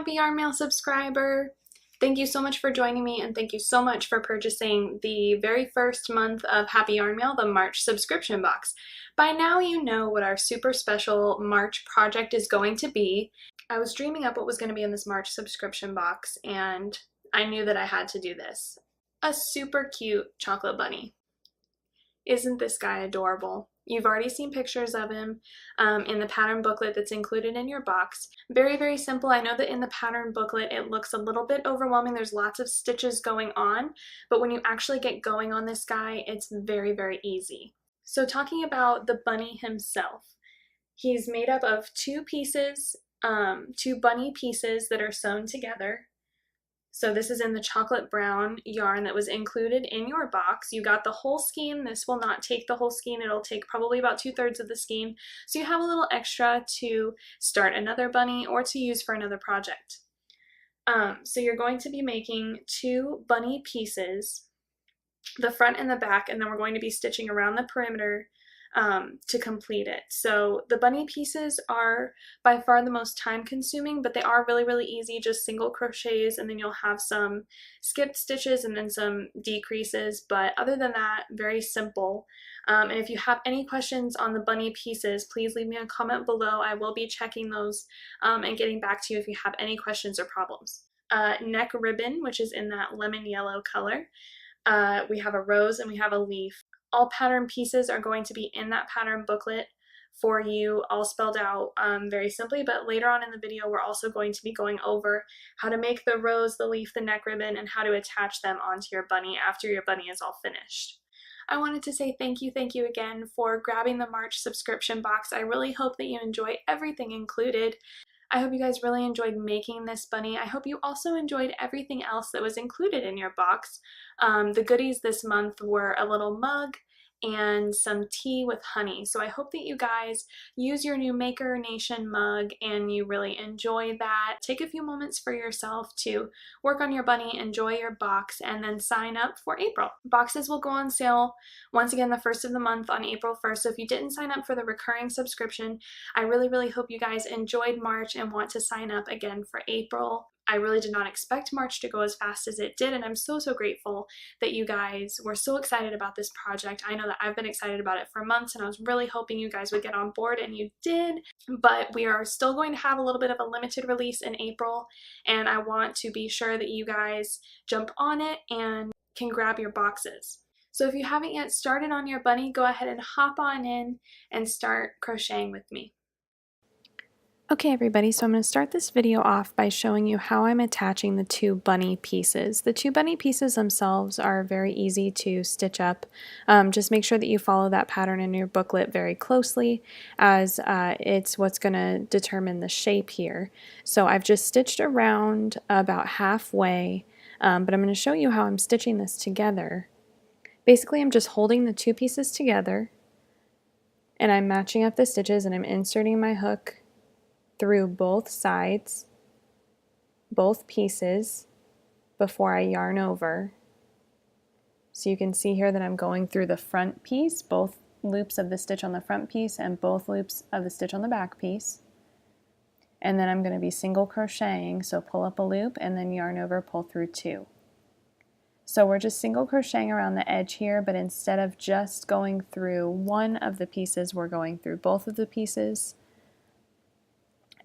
Happy Yarn Mail subscriber! Thank you so much for joining me, and thank you so much for purchasing the very first month of Happy Yarn Mail, the March subscription box. By now you know what our super special March project is going to be. I was dreaming up what was going to be in this March subscription box, and I knew that I had to do this. A super cute chocolate bunny. Isn't this guy adorable? You've already seen pictures of him in the pattern booklet that's included in your box. Very, very simple. I know that in the pattern booklet it looks a little bit overwhelming. There's lots of stitches going on, but when you actually get going on this guy, it's very, very easy. So talking about the bunny himself, he's made up of two pieces, two bunny pieces that are sewn together. So this is in the chocolate brown yarn that was included in your box. You got the whole skein. This will not take the whole skein. It'll take probably about 2/3 of the skein. So you have a little extra to start another bunny or to use for another project. So you're going to be making two bunny pieces, the front and the back, and then we're going to be stitching around the perimeter to complete it. So the bunny pieces are by far the most time consuming, but they are really, really easy, just single crochets, and then you'll have some skipped stitches and then some decreases, but other than that, very simple. And if you have any questions on the bunny pieces, please leave me a comment below. I will be checking those and getting back to you if you have any questions or problems. Neck ribbon, which is in that lemon yellow color. We have a rose and we have a leaf. All pattern pieces are going to be in that pattern booklet for you, all spelled out very simply, but later on in the video we're also going to be going over how to make the rose, the leaf, the neck ribbon, and how to attach them onto your bunny after your bunny is all finished. I wanted to say thank you again for grabbing the March subscription box. I really hope that you enjoy everything included. I hope you guys really enjoyed making this bunny. I hope you also enjoyed everything else that was included in your box. The goodies this month were a little mug and some tea with honey. So I hope that you guys use your new Maker Nation mug and you really enjoy that. Take a few moments for yourself to work on your bunny, enjoy your box, and then sign up for April. Boxes will go on sale once again the first of the month on April 1st. So if you didn't sign up for the recurring subscription, I really, really hope you guys enjoyed March and want to sign up again for April. I really did not expect March to go as fast as it did, and I'm so, so grateful that you guys were so excited about this project. I know that I've been excited about it for months, and I was really hoping you guys would get on board, and you did. But we are still going to have a little bit of a limited release in April, and I want to be sure that you guys jump on it and can grab your boxes. So if you haven't yet started on your bunny, go ahead and hop on in and start crocheting with me. Okay everybody, so I'm going to start this video off by showing you how I'm attaching the two bunny pieces. The two bunny pieces themselves are very easy to stitch up. Just make sure that you follow that pattern in your booklet very closely, as it's what's going to determine the shape here. So I've just stitched around about halfway, but I'm going to show you how I'm stitching this together. Basically I'm just holding the two pieces together and I'm matching up the stitches and I'm inserting my hook through both sides, both pieces, before I yarn over. So you can see here that I'm going through the front piece, both loops of the stitch on the front piece and both loops of the stitch on the back piece. And then I'm going to be single crocheting, so pull up a loop and then yarn over, pull through two. So we're just single crocheting around the edge here, but instead of just going through one of the pieces, we're going through both of the pieces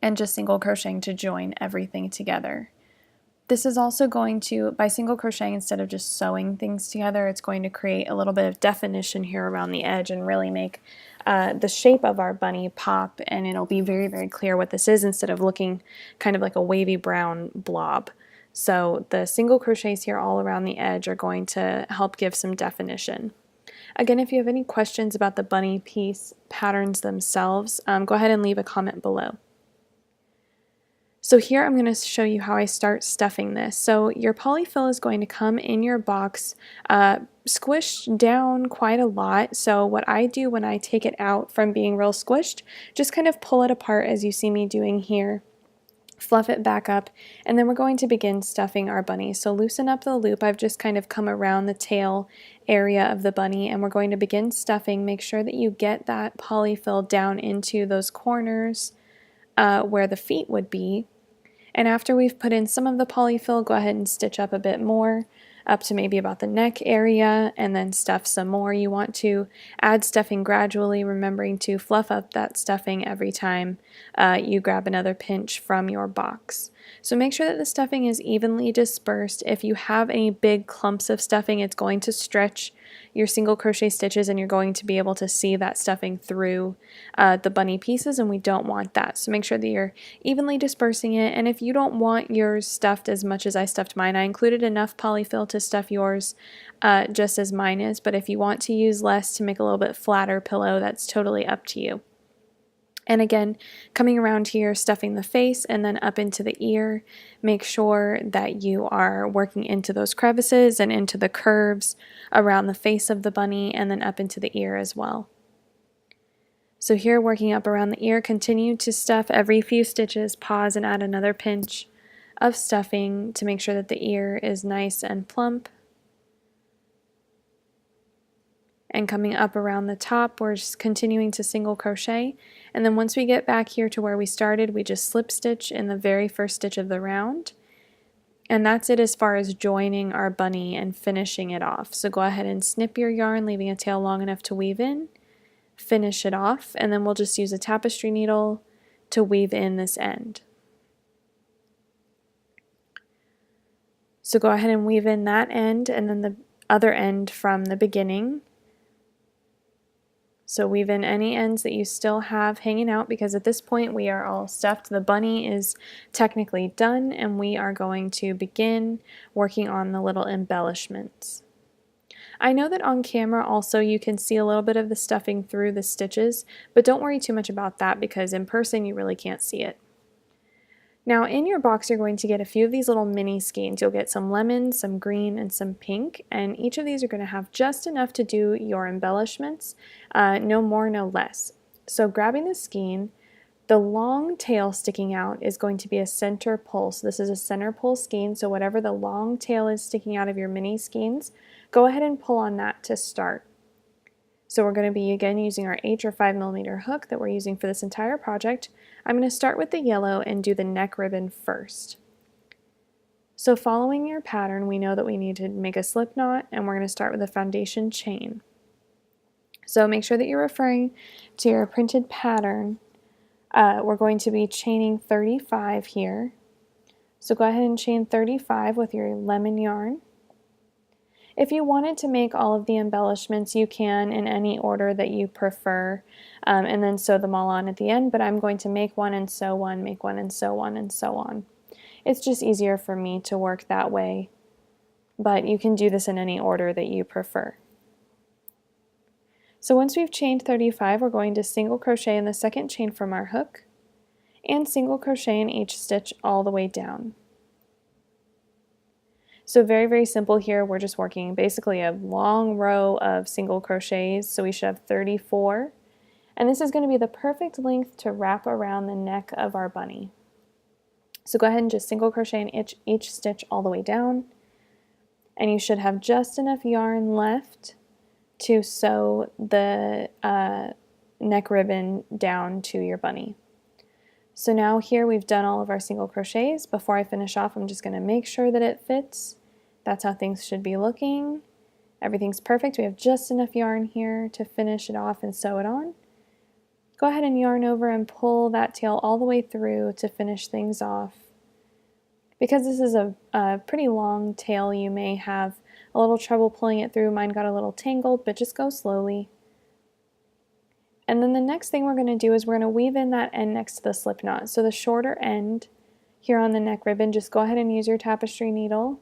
and just single crocheting to join everything together. This is also going to, by single crocheting instead of just sewing things together, it's going to create a little bit of definition here around the edge and really make the shape of our bunny pop, and it'll be very, very clear what this is instead of looking kind of like a wavy brown blob. So the single crochets here all around the edge are going to help give some definition. Again, if you have any questions about the bunny piece patterns themselves, go ahead and leave a comment below. So here I'm going to show you how I start stuffing this. So your polyfill is going to come in your box squished down quite a lot. So what I do when I take it out from being real squished, just kind of pull it apart as you see me doing here. Fluff it back up, and then we're going to begin stuffing our bunny. So loosen up the loop. I've just kind of come around the tail area of the bunny, and we're going to begin stuffing. Make sure that you get that polyfill down into those corners where the feet would be. And after we've put in some of the polyfill, go ahead and stitch up a bit more, up to maybe about the neck area, and then stuff some more. You want to add stuffing gradually, remembering to fluff up that stuffing every time you grab another pinch from your box. So make sure that the stuffing is evenly dispersed. If you have any big clumps of stuffing, it's going to stretch your single crochet stitches and you're going to be able to see that stuffing through the bunny pieces, and we don't want that. So make sure that you're evenly dispersing it. And if you don't want yours stuffed as much as I stuffed mine, I included enough polyfill to stuff yours just as mine is, but if you want to use less to make a little bit flatter pillow, that's totally up to you. And again, coming around here, stuffing the face and then up into the ear. Make sure that you are working into those crevices and into the curves around the face of the bunny and then up into the ear as well. So here, working up around the ear, continue to stuff every few stitches, pause and add another pinch of stuffing to make sure that the ear is nice and plump. And coming up around the top, we're just continuing to single crochet, and then once we get back here to where we started, we just slip stitch in the very first stitch of the round, and that's it as far as joining our bunny and finishing it off. So go ahead and snip your yarn, leaving a tail long enough to weave in, finish it off, and then we'll just use a tapestry needle to weave in this end. So go ahead and weave in that end and then the other end from the beginning. So weave in any ends that you still have hanging out, because at this point we are all stuffed. The bunny is technically done and we are going to begin working on the little embellishments. I know that on camera also you can see a little bit of the stuffing through the stitches, but don't worry too much about that because in person you really can't see it. Now in your box you're going to get a few of these little mini skeins. You'll get some lemon, some green, and some pink, and each of these are going to have just enough to do your embellishments, no more, no less. So grabbing the skein, the long tail sticking out is going to be a center pull. So this is a center pull skein, so whatever the long tail is sticking out of your mini skeins, go ahead and pull on that to start. So we're going to be again using our H or 5mm hook that we're using for this entire project. I'm going to start with the yellow and do the neck ribbon first. So following your pattern, we know that we need to make a slip knot, and we're going to start with a foundation chain. So make sure that you're referring to your printed pattern. We're going to be chaining 35 here. So go ahead and chain 35 with your lemon yarn. If you wanted to make all of the embellishments, you can in any order that you prefer, and then sew them all on at the end, but I'm going to make one and sew one, make one and sew one, and so on. It's just easier for me to work that way, but you can do this in any order that you prefer. So once we've chained 35, we're going to single crochet in the second chain from our hook, and single crochet in each stitch all the way down. So very, very simple here. We're just working basically a long row of single crochets, so we should have 34. And this is going to be the perfect length to wrap around the neck of our bunny. So go ahead and just single crochet in each stitch all the way down. And you should have just enough yarn left to sew the neck ribbon down to your bunny. So now here we've done all of our single crochets. Before I finish off, I'm just going to make sure that it fits. That's how things should be looking. Everything's perfect. We have just enough yarn here to finish it off and sew it on. Go ahead and yarn over and pull that tail all the way through to finish things off. Because this is a pretty long tail, you may have a little trouble pulling it through. Mine got a little tangled, but just go slowly. And then the next thing we're going to do is we're going to weave in that end next to the slip knot. So the shorter end here on the neck ribbon, just go ahead and use your tapestry needle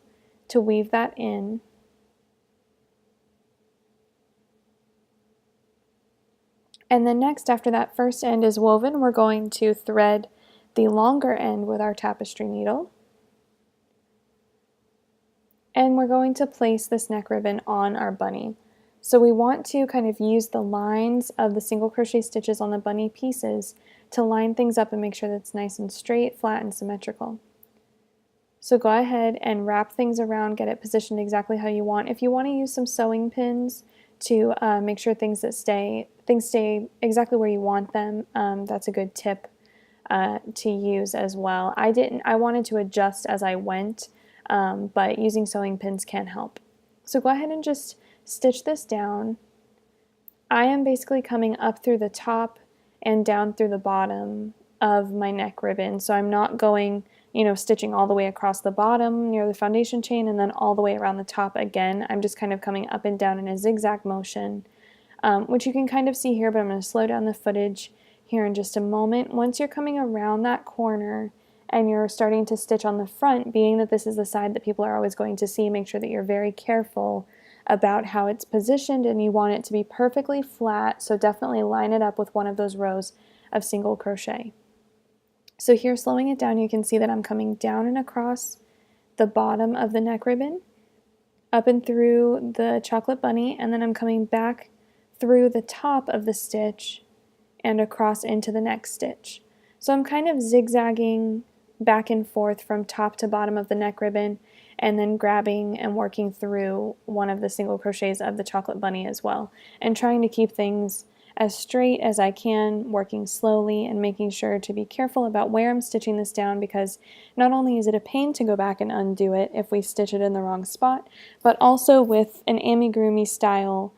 to weave that in. And then next, after that first end is woven, we're going to thread the longer end with our tapestry needle. And we're going to place this neck ribbon on our bunny. So we want to kind of use the lines of the single crochet stitches on the bunny pieces to line things up and make sure that it's nice and straight, flat, and symmetrical. So go ahead and wrap things around, get it positioned exactly how you want. If you want to use some sewing pins to make sure things stay exactly where you want them, that's a good tip. to use as well. I wanted to adjust as I went, but using sewing pins can help. So go ahead and just stitch this down. I am basically coming up through the top and down through the bottom of my neck ribbon. So I'm not going, stitching all the way across the bottom near the foundation chain and then all the way around the top again. I'm just kind of coming up and down in a zigzag motion, which you can kind of see here, but I'm going to slow down the footage here in just a moment. Once you're coming around that corner and you're starting to stitch on the front, being that this is the side that people are always going to see, make sure that you're very careful about how it's positioned and you want it to be perfectly flat, so definitely line it up with one of those rows of single crochet. So here, slowing it down, you can see that I'm coming down and across the bottom of the neck ribbon, up and through the chocolate bunny, and then I'm coming back through the top of the stitch and across into the next stitch. So I'm kind of zigzagging back and forth from top to bottom of the neck ribbon, and then grabbing and working through one of the single crochets of the chocolate bunny as well, and trying to keep things as straight as I can, working slowly and making sure to be careful about where I'm stitching this down, because not only is it a pain to go back and undo it if we stitch it in the wrong spot, but also with an amigurumi style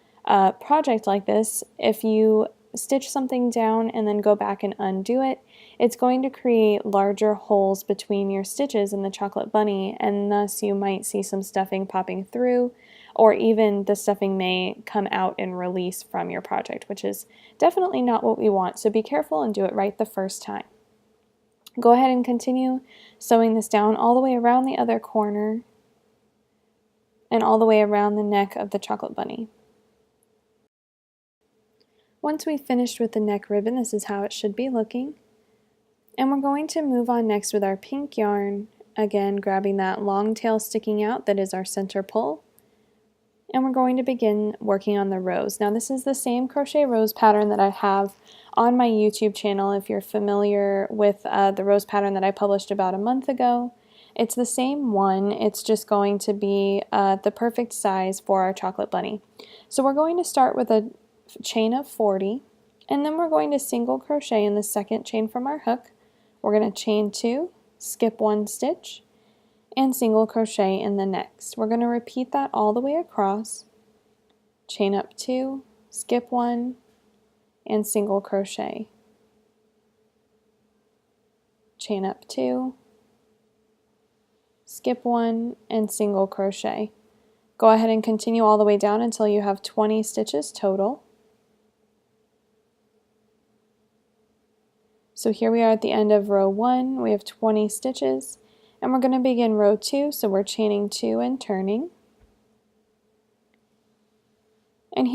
project like this, if you stitch something down and then go back and undo it, it's going to create larger holes between your stitches in the chocolate bunny, and thus you might see some stuffing popping through, or even the stuffing may come out and release from your project, which is definitely not what we want. So be careful and do it right the first time. Go ahead and continue sewing this down all the way around the other corner and all the way around the neck of the chocolate bunny. Once we've finished with the neck ribbon, this is how it should be looking. And we're going to move on next with our pink yarn, again grabbing that long tail sticking out that is our center pull. And we're going to begin working on the rows. Now this is the same crochet rose pattern that I have on my YouTube channel if you're familiar with the rose pattern that I published about a month ago. It's the same one, it's just going to be the perfect size for our chocolate bunny. So we're going to start with a chain of 40, and then we're going to single crochet in the second chain from our hook. We're going to chain 2, skip 1 stitch, and single crochet in the next. We're going to repeat that all the way across, chain up 2, skip 1, and single crochet, chain up 2, skip 1, and single crochet. Go ahead and continue all the way down until you have 20 stitches total. So here we are at the end of row 1, we have 20 stitches, and we're going to begin row 2, so we're chaining 2 and turning. And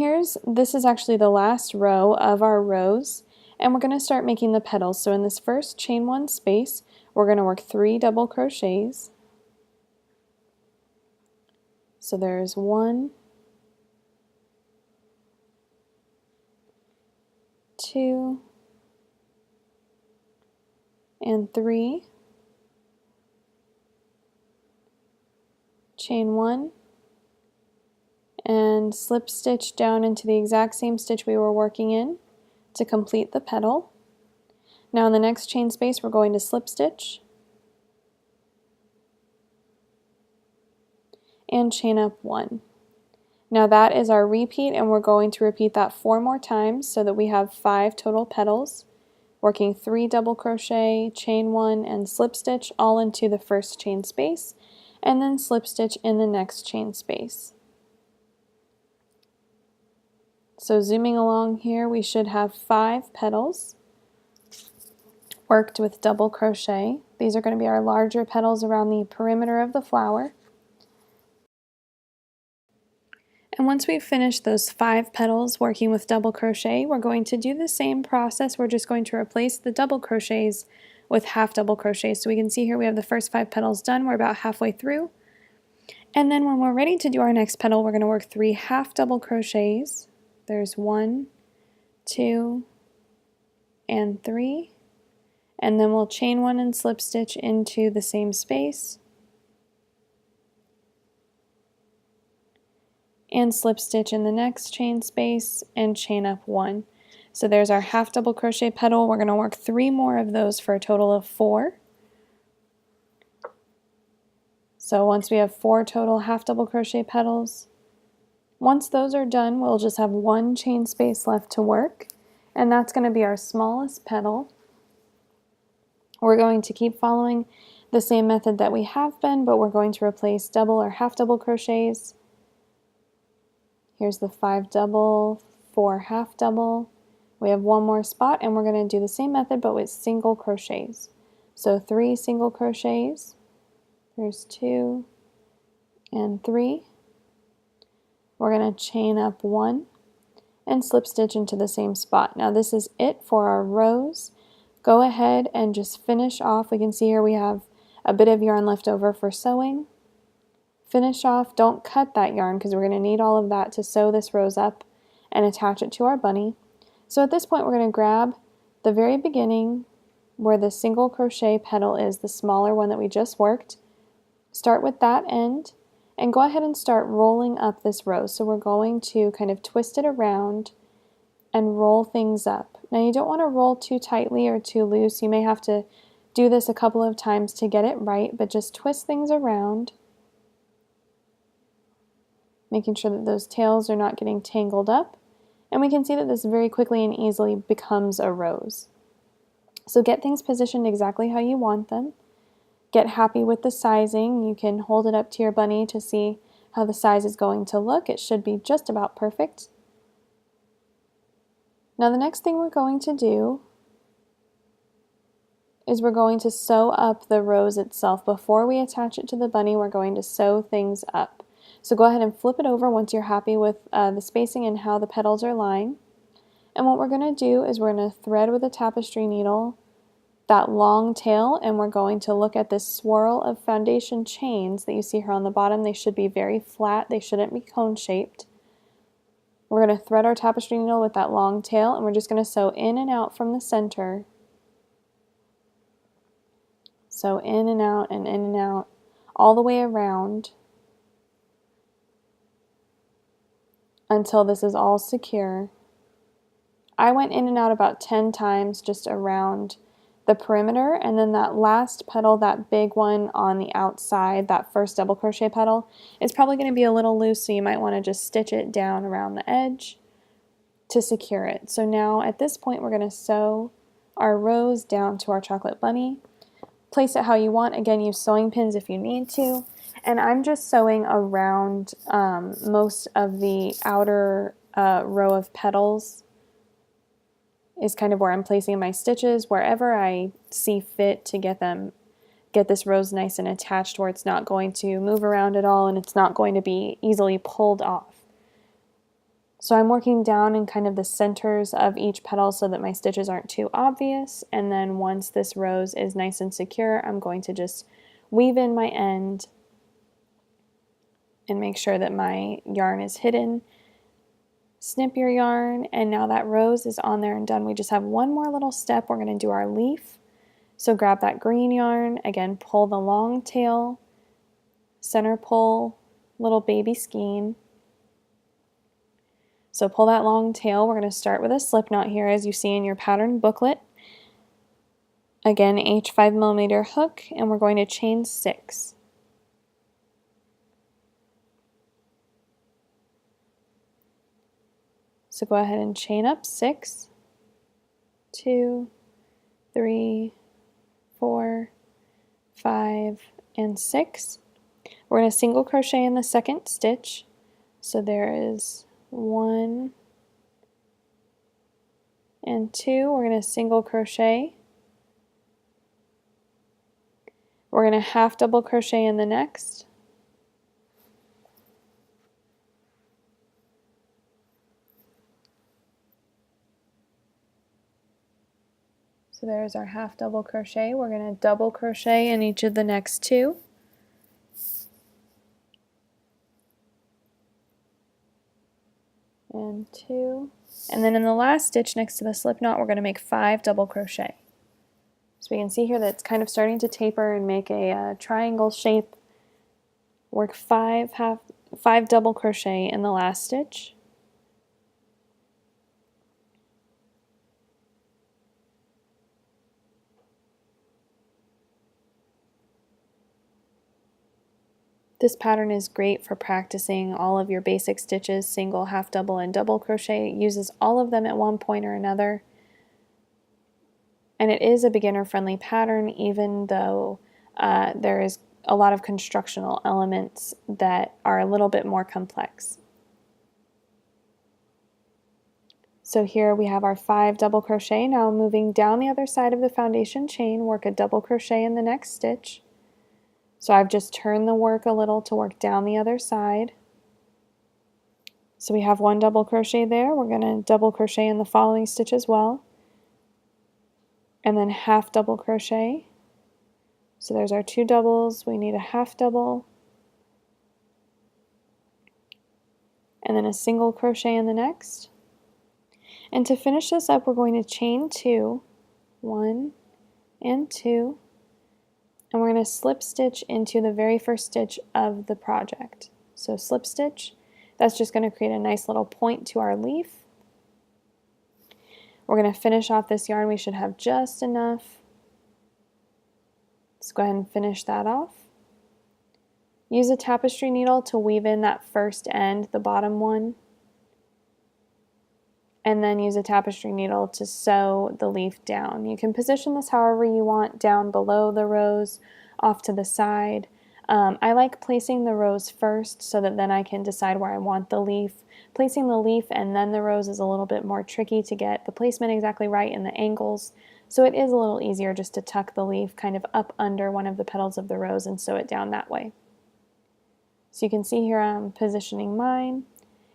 this is actually the last row of our rows, and we're going to start making the petals. So in this first chain 1 space, we're going to work 3 double crochets. So there's 1, 2, and 3, chain 1, and slip stitch down into the exact same stitch we were working in to complete the petal. Now in the next chain space we're going to slip stitch and chain up 1. Now that is our repeat, and we're going to repeat that 4 more times so that we have 5 total petals, working 3 double crochet, chain 1, and slip stitch all into the first chain space, and then slip stitch in the next chain space. So zooming along here, we should have 5 petals worked with double crochet. These are going to be our larger petals around the perimeter of the flower. And once we've finished those 5 petals working with double crochet, we're going to do the same process. We're just going to replace the double crochets with half double crochets. So we can see here we have the first 5 petals done. We're about halfway through. And then when we're ready to do our next petal, we're going to work 3 half double crochets. There's 1, 2, and 3. And then we'll chain 1 and slip stitch into the same space, and slip stitch in the next chain space and chain up 1. So there's our half double crochet petal. We're going to work 3 more of those for a total of 4. So once we have 4 total half double crochet petals, once those are done, we'll just have 1 chain space left to work, and that's going to be our smallest petal. We're going to keep following the same method that we have been, but we're going to replace double or half double crochets. Here's the 5 double, 4 half double. We have 1 more spot, and we're going to do the same method but with single crochets. So 3 single crochets. There's 2 and 3. We're going to chain up 1 and slip stitch into the same spot. Now this is it for our rows. Go ahead and just finish off. We can see here we have a bit of yarn left over for sewing. Finish off, don't cut that yarn because we're going to need all of that to sew this rose up and attach it to our bunny. So at this point we're going to grab the very beginning where the single crochet petal is, the smaller one that we just worked. Start with that end and go ahead and start rolling up this rose. So we're going to kind of twist it around and roll things up. Now you don't want to roll too tightly or too loose. You may have to do this a couple of times to get it right, but just twist things around, making sure that those tails are not getting tangled up. And we can see that this very quickly and easily becomes a rose. So get things positioned exactly how you want them. Get happy with the sizing. You can hold it up to your bunny to see how the size is going to look. It should be just about perfect. Now the next thing we're going to do is we're going to sew up the rose itself. Before we attach it to the bunny, we're going to sew things up. So go ahead and flip it over once you're happy with the spacing and how the petals are lying. And what we're going to do is we're going to thread with a tapestry needle that long tail, and we're going to look at this swirl of foundation chains that you see here on the bottom. They should be very flat. They shouldn't be cone shaped. We're going to thread our tapestry needle with that long tail, and we're just going to sew in and out from the center. So in and out and in and out all the way around until this is all secure. I went in and out about 10 times just around the perimeter, and then that last petal, that big one on the outside, that first double crochet petal, is probably going to be a little loose, so you might want to just stitch it down around the edge to secure it. So now at this point we're going to sew our rose down to our chocolate bunny. Place it how you want. Again, use sewing pins if you need to. And I'm just sewing around most of the outer row of petals is kind of where I'm placing my stitches, wherever I see fit to get this rose nice and attached where it's not going to move around at all and it's not going to be easily pulled off. So I'm working down in kind of the centers of each petal so that my stitches aren't too obvious, and then once this rose is nice and secure, I'm going to just weave in my end and make sure that my yarn is hidden. Snip your yarn, and now that rose is on there and done. We just have one more little step. We're going to do our leaf. So grab that green yarn, again pull the long tail, center pull, little baby skein. So pull that long tail. We're going to start with a slip knot here as you see in your pattern booklet. Again, H 5mm hook, and we're going to chain 6. So go ahead and chain up 6, 2, 3, 4, 5, and 6. We're going to single crochet in the second stitch. So there is 1 and 2. We're going to single crochet. We're going to half double crochet in the next. So there's our half double crochet. We're going to double crochet in each of the next 2. And 2. And then in the last stitch next to the slip knot, we're going to make 5 double crochet. So we can see here that it's kind of starting to taper and make a triangle shape. Work 5 double crochet in the last stitch. This pattern is great for practicing all of your basic stitches, single, half double, and double crochet. It uses all of them at one point or another. And it is a beginner-friendly pattern, even though there is a lot of constructional elements that are a little bit more complex. So here we have our 5 double crochet. Now moving down the other side of the foundation chain, work a double crochet in the next stitch. So I've just turned the work a little to work down the other side. So we have 1 double crochet there. We're going to double crochet in the following stitch as well. And then half double crochet. So there's our 2 doubles. We need a half double. And then a single crochet in the next. And to finish this up, we're going to chain 2, 1 and 2. And we're going to slip stitch into the very first stitch of the project. So slip stitch, that's just going to create a nice little point to our leaf. We're going to finish off this yarn. We should have just enough. Let's go ahead and finish that off. Use a tapestry needle to weave in that first end, the bottom one. And then use a tapestry needle to sew the leaf down. You can position this however you want, down below the rows, off to the side. I like placing the rows first so that then I can decide where I want the leaf. Placing the leaf and then the rows is a little bit more tricky to get the placement exactly right and the angles. So it is a little easier just to tuck the leaf kind of up under one of the petals of the rose and sew it down that way. So you can see here I'm positioning mine.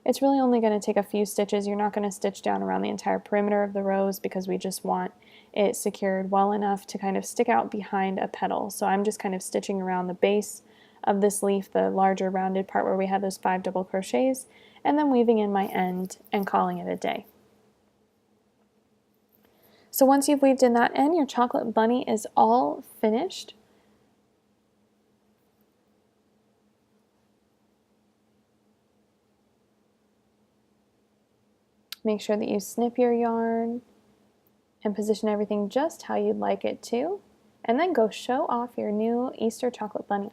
It's really only going to take a few stitches. You're not going to stitch down around the entire perimeter of the rose because we just want it secured well enough to kind of stick out behind a petal. So I'm just kind of stitching around the base of this leaf, the larger rounded part where we had those 5 double crochets, and then weaving in my end and calling it a day. So once you've weaved in that end, your chocolate bunny is all finished. Make sure that you snip your yarn and position everything just how you'd like it to, and then go show off your new Easter chocolate bunny.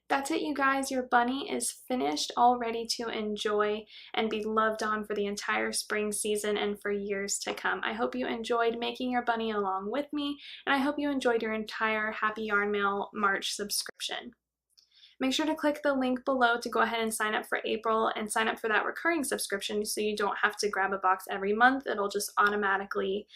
That's it, you guys. Your bunny is finished, all ready to enjoy and be loved on for the entire spring season and for years to come. I hope you enjoyed making your bunny along with me, and I hope you enjoyed your entire Happy Yarn Mail March subscription. Make sure to click the link below to go ahead and sign up for April and sign up for that recurring subscription so you don't have to grab a box every month. It'll just automatically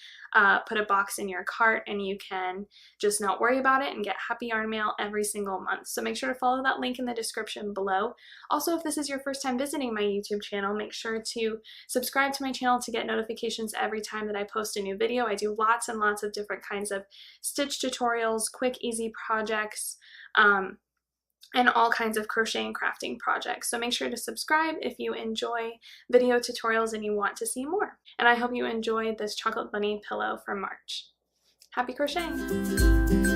put a box in your cart and you can just not worry about it and get Happy Yarn Mail every single month. So make sure to follow that link in the description below. Also, if this is your first time visiting my YouTube channel, make sure to subscribe to my channel to get notifications every time that I post a new video. I do lots and lots of different kinds of stitch tutorials, quick, easy projects, and all kinds of crochet and crafting projects. So make sure to subscribe if you enjoy video tutorials and you want to see more. And I hope you enjoyed this chocolate bunny pillow for March. Happy crocheting!